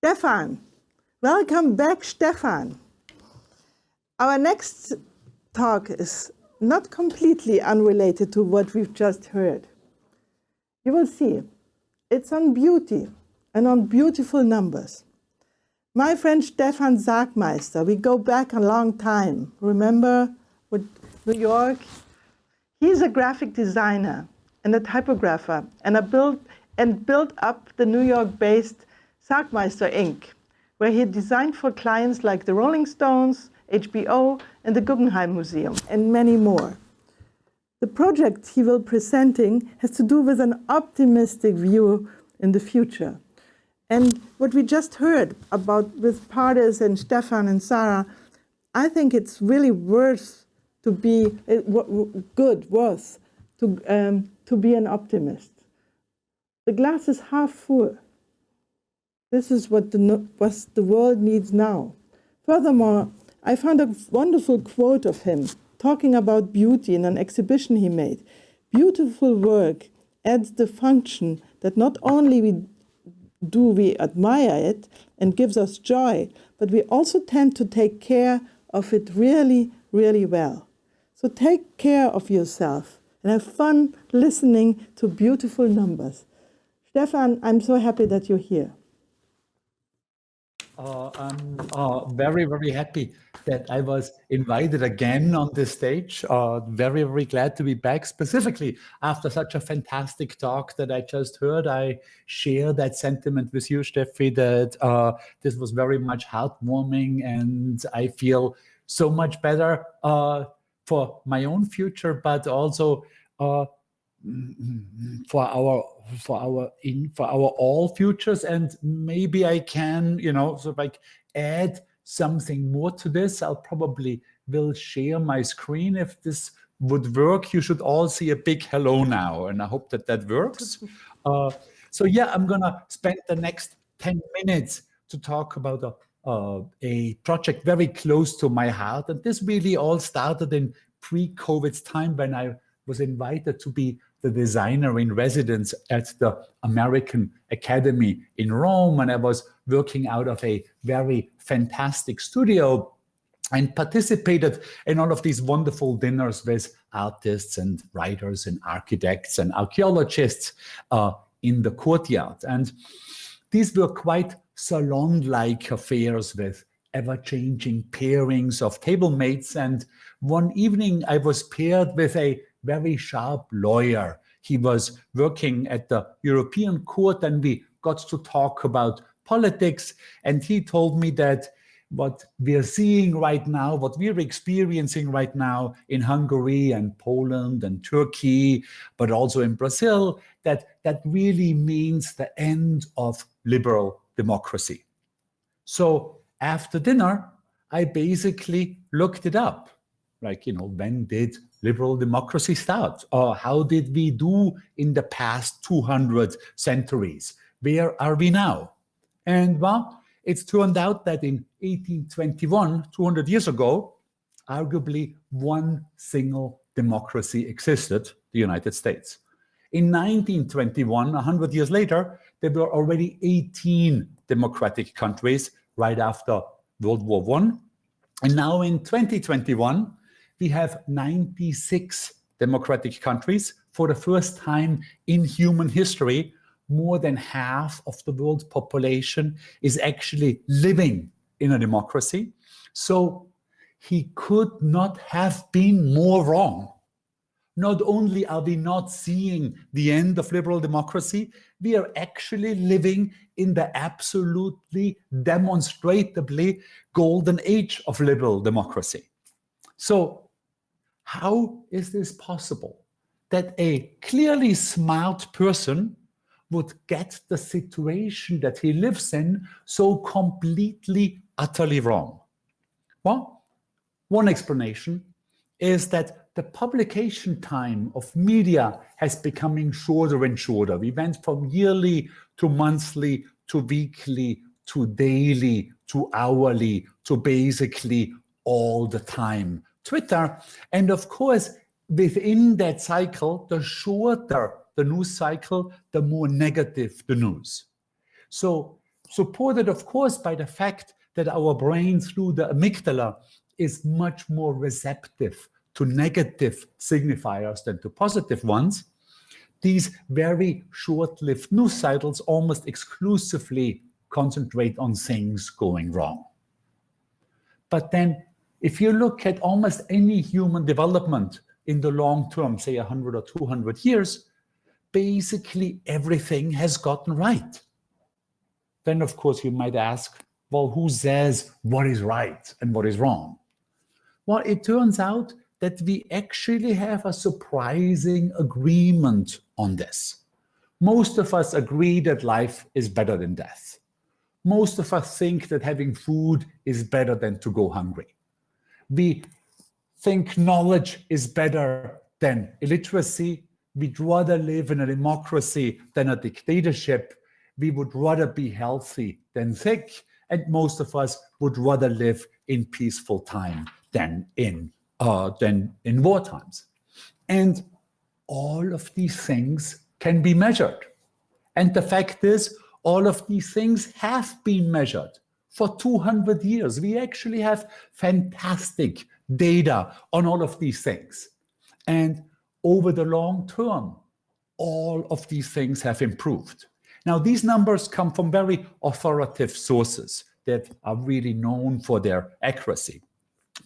Stefan. Welcome back, Stefan. Our next talk is not completely unrelated to what we've just heard. You will see, it's on beauty and on beautiful numbers. My friend Stefan Sagmeister, we go back a long time. Remember with New York? He's a graphic designer and a typographer and built up the New York-based Sagmeister Inc., where he designed for clients like the Rolling Stones, HBO, and the Guggenheim Museum, and many more. The project he will be presenting has to do with an optimistic view in the future. And what we just heard about with Pardis and Stefan and Sarah, I think it's really worth to be to be an optimist. The glass is half full. This is what the world needs now. Furthermore, I found a wonderful quote of him talking about beauty in an exhibition he made. Beautiful work adds the function that not only we admire it and gives us joy, but we also tend to take care of it really, really well. So take care of yourself and have fun listening to beautiful numbers. Stefan, I'm so happy that you're here. I'm very, very happy that I was invited again on this stage. Very, very glad to be back, specifically after such a fantastic talk that I just heard. I share that sentiment with you, Steffi, that this was very much heartwarming, and I feel so much better for my own future, but also for our all futures. And maybe I can, sort of like add something more to this. I'll probably will share my screen. If this would work, you should all see a big hello now, and I hope that that works. So yeah, I'm gonna spend the next 10 minutes to talk about a project very close to my heart. And this really all started in pre-COVID time, when I was invited to be the designer in residence at the American Academy in Rome. And I was working out of a very fantastic studio and participated in all of these wonderful dinners with artists and writers and architects and archaeologists in the courtyard. And these were quite salon-like affairs with ever-changing pairings of table mates. And one evening I was paired with a very sharp lawyer. He was working at the European Court, and we got to talk about politics. And he told me that what we're seeing right now, what we're experiencing right now in Hungary and Poland and Turkey, but also in Brazil, that really means the end of liberal democracy. So after dinner, I basically looked it up. Like, when did liberal democracy start? Or how did we do in the past 200 centuries? Where are we now? And well, it's turned out that in 1821, 200 years ago, arguably one single democracy existed, the United States. In 1921, 100 years later, there were already 18 democratic countries right after World War I. And now in 2021, we have 96 democratic countries. For the first time in human history, more than half of the world's population is actually living in a democracy. So he could not have been more wrong. Not only are we not seeing the end of liberal democracy, we are actually living in the absolutely demonstrably golden age of liberal democracy. So how is this possible that a clearly smart person would get the situation that he lives in so completely, utterly wrong? Well, one explanation is that the publication time of media has becoming shorter and shorter. We went from yearly to monthly to weekly to daily to hourly to basically all the time Twitter. And of course, within that cycle, the shorter the news cycle, the more negative the news. So supported, of course, by the fact that our brain through the amygdala is much more receptive to negative signifiers than to positive ones. These very short-lived news cycles almost exclusively concentrate on things going wrong. But then if you look at almost any human development in the long term, say 100 or 200 years, basically everything has gotten right. Then, of course, you might ask, well, who says what is right and what is wrong? Well, it turns out that we actually have a surprising agreement on this. Most of us agree that life is better than death. Most of us think that having food is better than to go hungry. We think knowledge is better than illiteracy. We'd rather live in a democracy than a dictatorship. We would rather be healthy than sick. And most of us would rather live in peaceful time than in war times. And all of these things can be measured. And the fact is, all of these things have been measured for 200 years. We actually have fantastic data on all of these things. And over the long term, all of these things have improved. Now, these numbers come from very authoritative sources that are really known for their accuracy.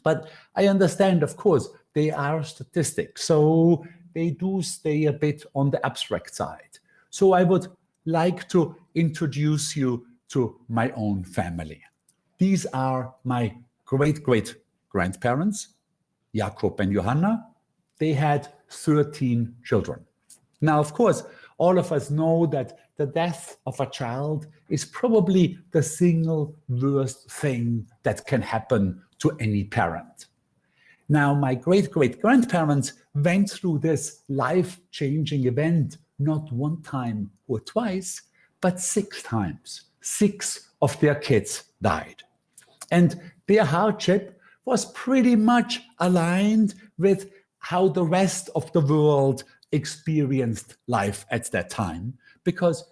But I understand, of course, they are statistics, so they do stay a bit on the abstract side. So I would like to introduce you to my own family. These are my great-great-grandparents, Jakob and Johanna. They had 13 children. Now, of course, all of us know that the death of a child is probably the single worst thing that can happen to any parent. Now, my great-great-grandparents went through this life-changing event not one time or twice, but 6 times. 6 of their kids died. And their hardship was pretty much aligned with how the rest of the world experienced life at that time, because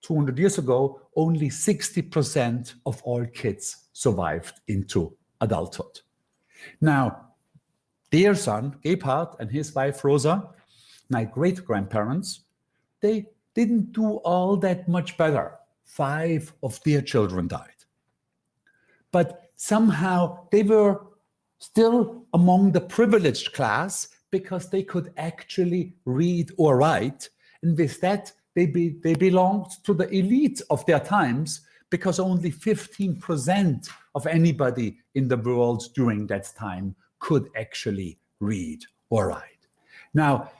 200 years ago, only 60% of all kids survived into adulthood. Now, their son, Gebhard, and his wife, Rosa, my great-grandparents, they didn't do all that much better. 5 of their children died. But somehow they were still among the privileged class because they could actually read or write. And with that, they belonged to the elite of their times, because only 15% of anybody in the world during that time could actually read or write. Now,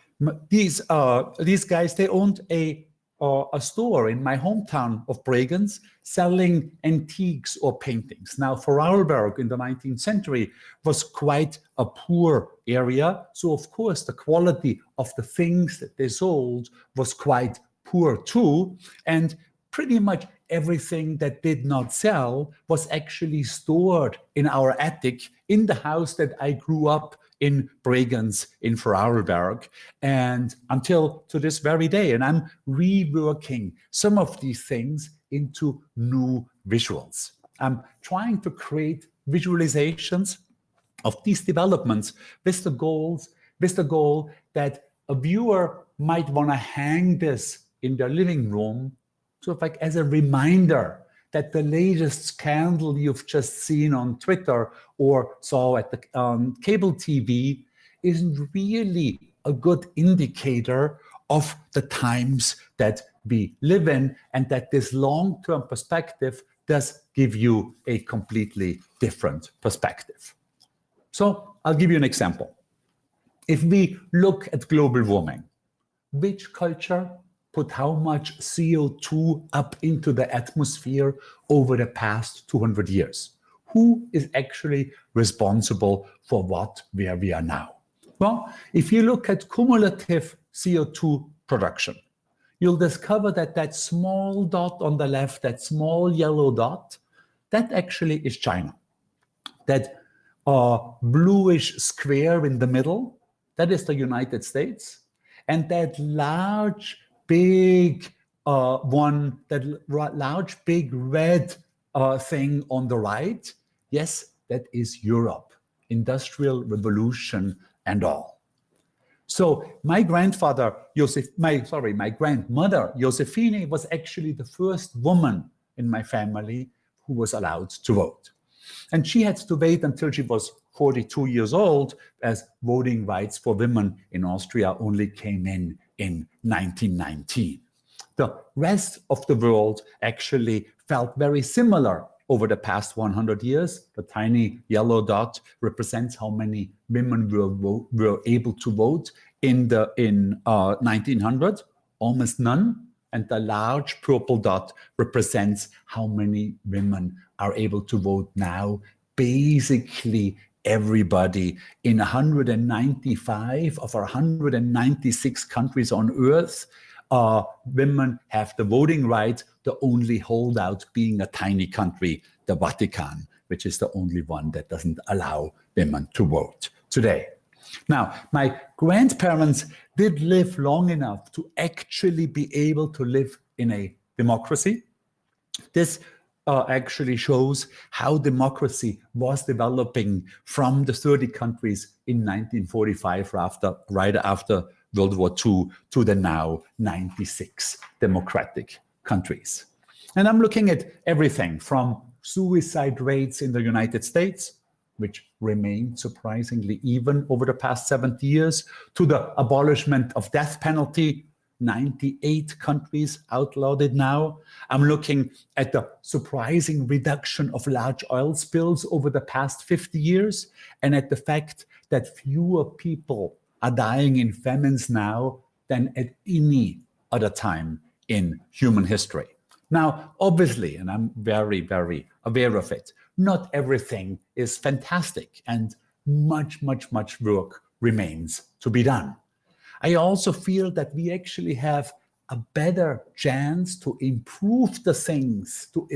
these guys, they owned a store in my hometown of Bregenz selling antiques or paintings. Now, Vorarlberg in the 19th century was quite a poor area. So, of course, the quality of the things that they sold was quite poor too. And pretty much everything that did not sell was actually stored in our attic in the house that I grew up in Bregenz in Vorarlberg, and until to this very day. And I'm reworking some of these things into new visuals. I'm trying to create visualizations of these developments with the goal that a viewer might want to hang this in their living room, sort of like as a reminder that the latest scandal you've just seen on Twitter or saw at the cable TV isn't really a good indicator of the times that we live in, and that this long-term perspective does give you a completely different perspective. So I'll give you an example. If we look at global warming, which culture put how much CO2 up into the atmosphere over the past 200 years? Who is actually responsible for where we are now? Well, if you look at cumulative CO2 production, you'll discover that that small dot on the left, that small yellow dot, that actually is China. That bluish square in the middle, that is the United States. And that large, big one, that large, big red thing on the right, yes, that is Europe, Industrial Revolution and all. So my grandmother, Josephine, was actually the first woman in my family who was allowed to vote. And she had to wait until she was 42 years old, as voting rights for women in Austria only came in 1919. The rest of the world actually felt very similar over the past 100 years. The tiny yellow dot represents how many women were able to vote in 1900, almost none. And the large purple dot represents how many women are able to vote now. Basically, everybody in 195 of our 196 countries on Earth, women have the voting right, the only holdout being a tiny country, the Vatican, which is the only one that doesn't allow women to vote today. Now, my grandparents did live long enough to actually be able to live in a democracy. This actually shows how democracy was developing from the 30 countries in 1945, right after World War II, to the now 96 democratic countries. And I'm looking at everything from suicide rates in the United States, which remained surprisingly even over the past 70 years, to the abolishment of death penalty. 98 countries outlawed it now. I'm looking at the surprising reduction of large oil spills over the past 50 years, and at the fact that fewer people are dying in famines now than at any other time in human history. Now, obviously, and I'm very, very aware of it, not everything is fantastic, and much, much, much work remains to be done. I also feel that we actually have a better chance to improve the things, to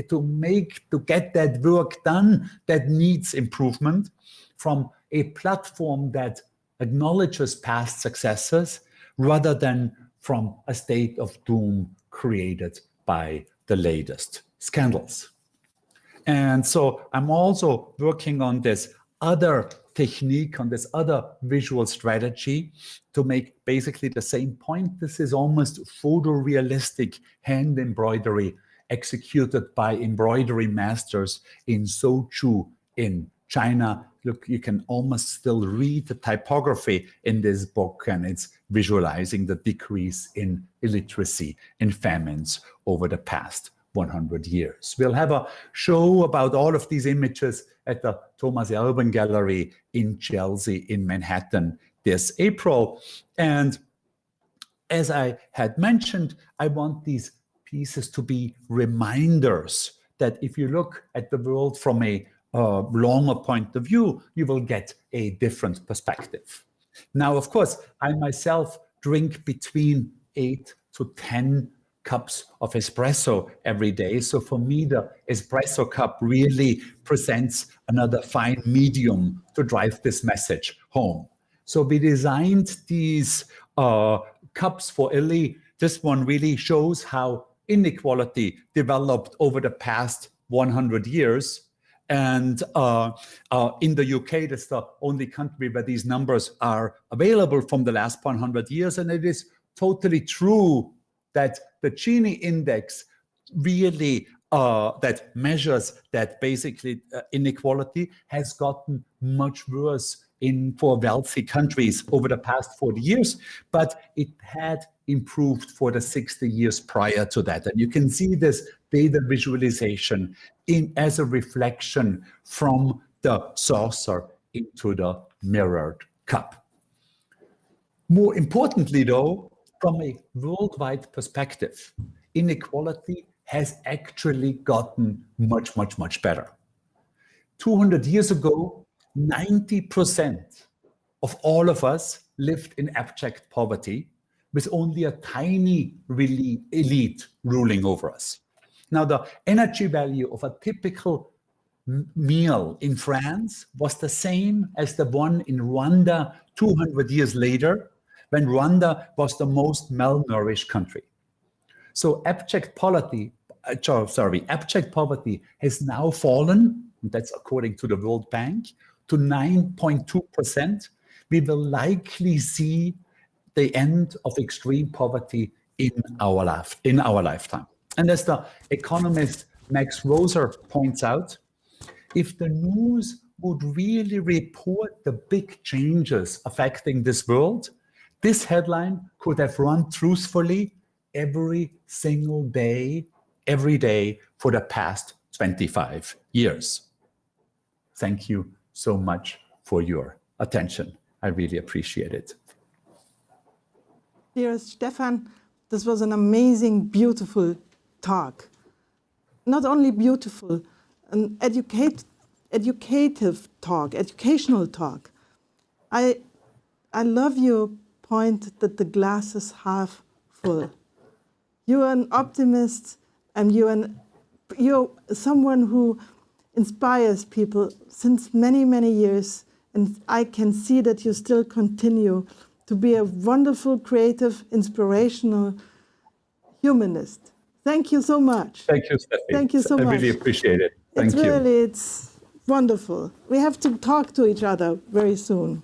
get that work done that needs improvement, from a platform that acknowledges past successes rather than from a state of doom created by the latest scandals. And so I'm also working on this other technique, on this other visual strategy to make basically the same point. This is almost photorealistic hand embroidery executed by embroidery masters in Suzhou in China. Look, you can almost still read the typography in this book, and it's visualizing the decrease in illiteracy in famines over the past 100 years. We'll have a show about all of these images at the Thomas Urban Gallery in Chelsea in Manhattan this April. And as I had mentioned, I want these pieces to be reminders that if you look at the world from a longer point of view, you will get a different perspective. Now, of course, I myself drink between 8 to 10 cups of espresso every day. So for me, the espresso cup really presents another fine medium to drive this message home. So we designed these cups for Illy. This one really shows how inequality developed over the past 100 years. And in the UK, that's the only country where these numbers are available from the last 100 years. And it is totally true that the Gini index really that measures that basically inequality has gotten much worse for wealthy countries over the past 40 years, but it had improved for the 60 years prior to that. And you can see this data visualization as a reflection from the saucer into the mirrored cup. More importantly, though, from a worldwide perspective, inequality has actually gotten much, much, much better. 200 years ago, 90% of all of us lived in abject poverty, with only a tiny elite ruling over us. Now, the energy value of a typical meal in France was the same as the one in Rwanda 200 years later, when Rwanda was the most malnourished country. So abject poverty has now fallen, that's according to the World Bank, to 9.2%. We will likely see the end of extreme poverty in our lifetime. And as the economist Max Roser points out, if the news would really report the big changes affecting this world, this headline could have run truthfully every single day, every day for the past 25 years. Thank you so much for your attention. I really appreciate it. Dearest Stefan, this was an amazing, beautiful talk. Not only beautiful, an educative talk, educational talk. I love your point that the glass is half full. You're an optimist, and you're someone who inspires people since many, many years, and I can see that you still continue to be a wonderful, creative, inspirational humanist. Thank you so much. Thank you, Steffi. Thank you so much. I really appreciate it. Thank you. It's wonderful. We have to talk to each other very soon.